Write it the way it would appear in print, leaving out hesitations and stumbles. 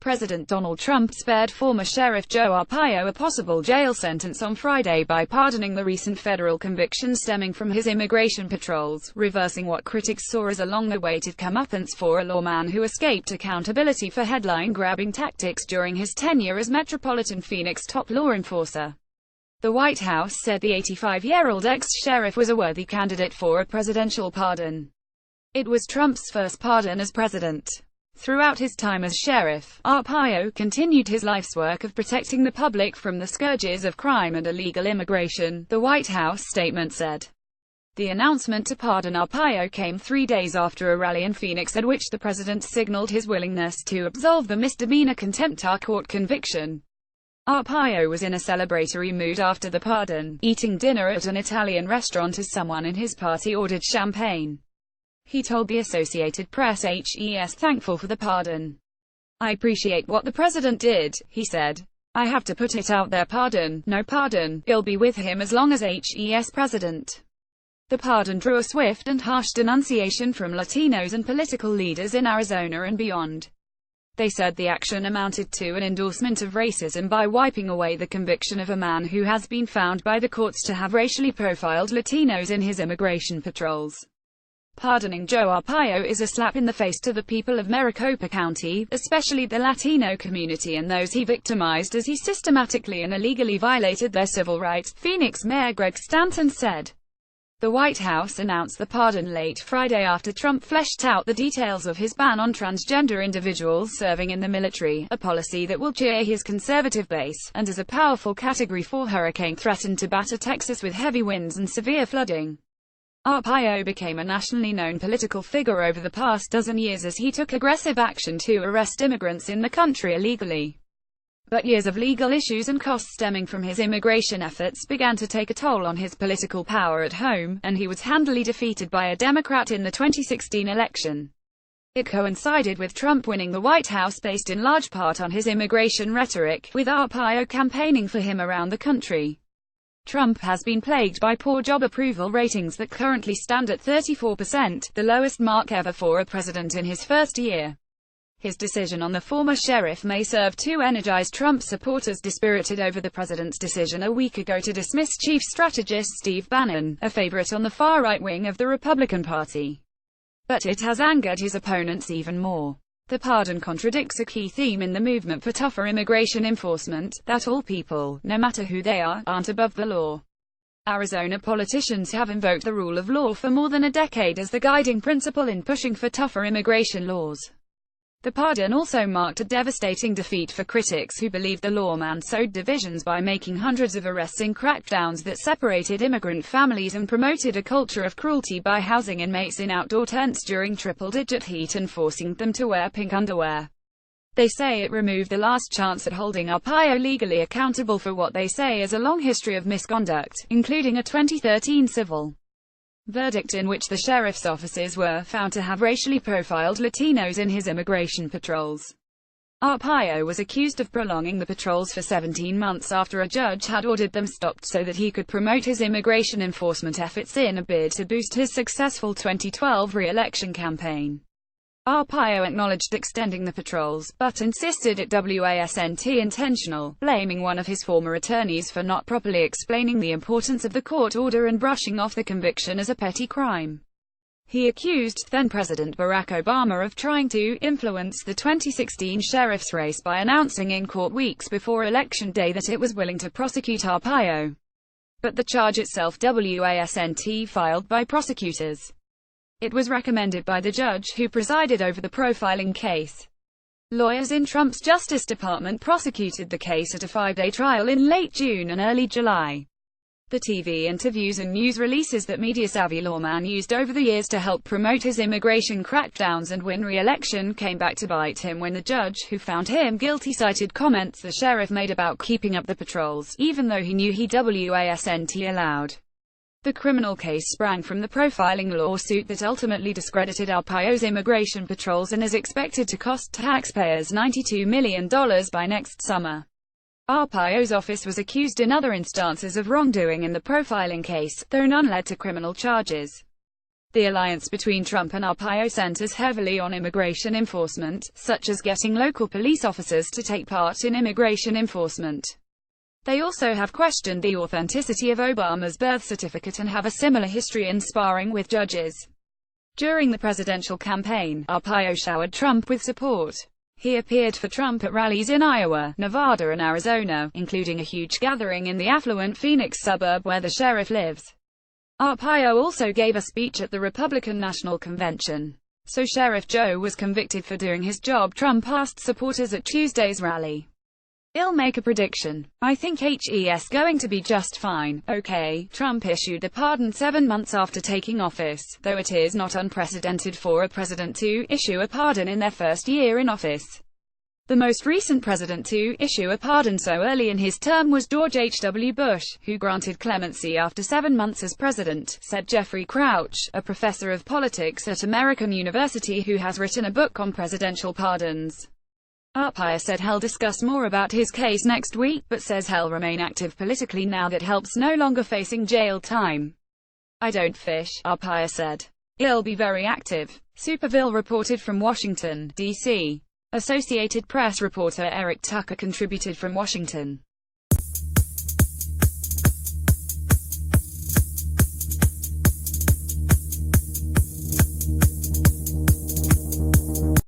President Donald Trump spared former Sheriff Joe Arpaio a possible jail sentence on Friday by pardoning the recent federal conviction stemming from his immigration patrols, reversing what critics saw as a long-awaited comeuppance for a lawman who escaped accountability for headline-grabbing tactics during his tenure as Metropolitan Phoenix top law enforcer. The White House said the 85-year-old ex-sheriff was a worthy candidate for a presidential pardon. It was Trump's first pardon as president. Throughout his time as sheriff, Arpaio continued his life's work of protecting the public from the scourges of crime and illegal immigration, the White House statement said. The announcement to pardon Arpaio came 3 days after a rally in Phoenix at which the president signaled his willingness to absolve the misdemeanor contempt court conviction. Arpaio was in a celebratory mood after the pardon, eating dinner at an Italian restaurant as someone in his party ordered champagne. He told the Associated Press he's thankful for the pardon. "I appreciate what the president did," he said. "I have to put it out there, no pardon, you'll be with him as long as he's president." The pardon drew a swift and harsh denunciation from Latinos and political leaders in Arizona and beyond. They said the action amounted to an endorsement of racism by wiping away the conviction of a man who has been found by the courts to have racially profiled Latinos in his immigration patrols. Pardoning Joe Arpaio is a slap in the face to the people of Maricopa County, especially the Latino community and those he victimized as he systematically and illegally violated their civil rights, Phoenix Mayor Greg Stanton said. The White House announced the pardon late Friday after Trump fleshed out the details of his ban on transgender individuals serving in the military, a policy that will cheer his conservative base, and as a powerful Category 4 hurricane threatened to batter Texas with heavy winds and severe flooding. Arpaio became a nationally known political figure over the past dozen years as he took aggressive action to arrest immigrants in the country illegally. But years of legal issues and costs stemming from his immigration efforts began to take a toll on his political power at home, and he was handily defeated by a Democrat in the 2016 election. It coincided with Trump winning the White House based in large part on his immigration rhetoric, with Arpaio campaigning for him around the country. Trump has been plagued by poor job approval ratings that currently stand at 34%, the lowest mark ever for a president in his first year. His decision on the former sheriff may serve to energize Trump supporters dispirited over the president's decision a week ago to dismiss chief strategist Steve Bannon, a favorite on the far-right wing of the Republican Party. But it has angered his opponents even more. The pardon contradicts a key theme in the movement for tougher immigration enforcement, that all people, no matter who they are, aren't above the law. Arizona politicians have invoked the rule of law for more than a decade as the guiding principle in pushing for tougher immigration laws. The pardon also marked a devastating defeat for critics who believed the lawman sowed divisions by making hundreds of arrests in crackdowns that separated immigrant families and promoted a culture of cruelty by housing inmates in outdoor tents during triple-digit heat and forcing them to wear pink underwear. They say it removed the last chance at holding Arpaio legally accountable for what they say is a long history of misconduct, including a 2013 civil verdict in which the sheriff's offices were found to have racially profiled Latinos in his immigration patrols. Arpaio was accused of prolonging the patrols for 17 months after a judge had ordered them stopped so that he could promote his immigration enforcement efforts in a bid to boost his successful 2012 re-election campaign. Arpaio acknowledged extending the patrols, but insisted it wasn't intentional, blaming one of his former attorneys for not properly explaining the importance of the court order and brushing off the conviction as a petty crime. He accused then-President Barack Obama of trying to influence the 2016 sheriff's race by announcing in court weeks before Election Day that it was willing to prosecute Arpaio. But the charge itself wasn't filed by prosecutors. It was recommended by the judge who presided over the profiling case. Lawyers in Trump's Justice Department prosecuted the case at a 5-day trial in late June and early July. The TV interviews and news releases that media-savvy lawman used over the years to help promote his immigration crackdowns and win re-election came back to bite him when the judge who found him guilty cited comments the sheriff made about keeping up the patrols, even though he knew he wasn't allowed. The criminal case sprang from the profiling lawsuit that ultimately discredited Arpaio's immigration patrols and is expected to cost taxpayers $92 million by next summer. Arpaio's office was accused in other instances of wrongdoing in the profiling case, though none led to criminal charges. The alliance between Trump and Arpaio centers heavily on immigration enforcement, such as getting local police officers to take part in immigration enforcement. They also have questioned the authenticity of Obama's birth certificate and have a similar history in sparring with judges. During the presidential campaign, Arpaio showered Trump with support. He appeared for Trump at rallies in Iowa, Nevada and Arizona, including a huge gathering in the affluent Phoenix suburb where the sheriff lives. Arpaio also gave a speech at the Republican National Convention. So Sheriff Joe was convicted for doing his job, Trump asked supporters at Tuesday's rally. "I'll make a prediction. I think he's going to be just fine, okay?" Trump issued a pardon 7 months after taking office, though it is not unprecedented for a president to issue a pardon in their first year in office. The most recent president to issue a pardon so early in his term was George H.W. Bush, who granted clemency after 7 months as president, said Jeffrey Crouch, a professor of politics at American University who has written a book on presidential pardons. Arpaio said he'll discuss more about his case next week, but says he'll remain active politically now that help's no longer facing jail time. "I don't fish," Arpaio said. "I'll be very active." Superville reported from Washington, D.C. Associated Press reporter Eric Tucker contributed from Washington.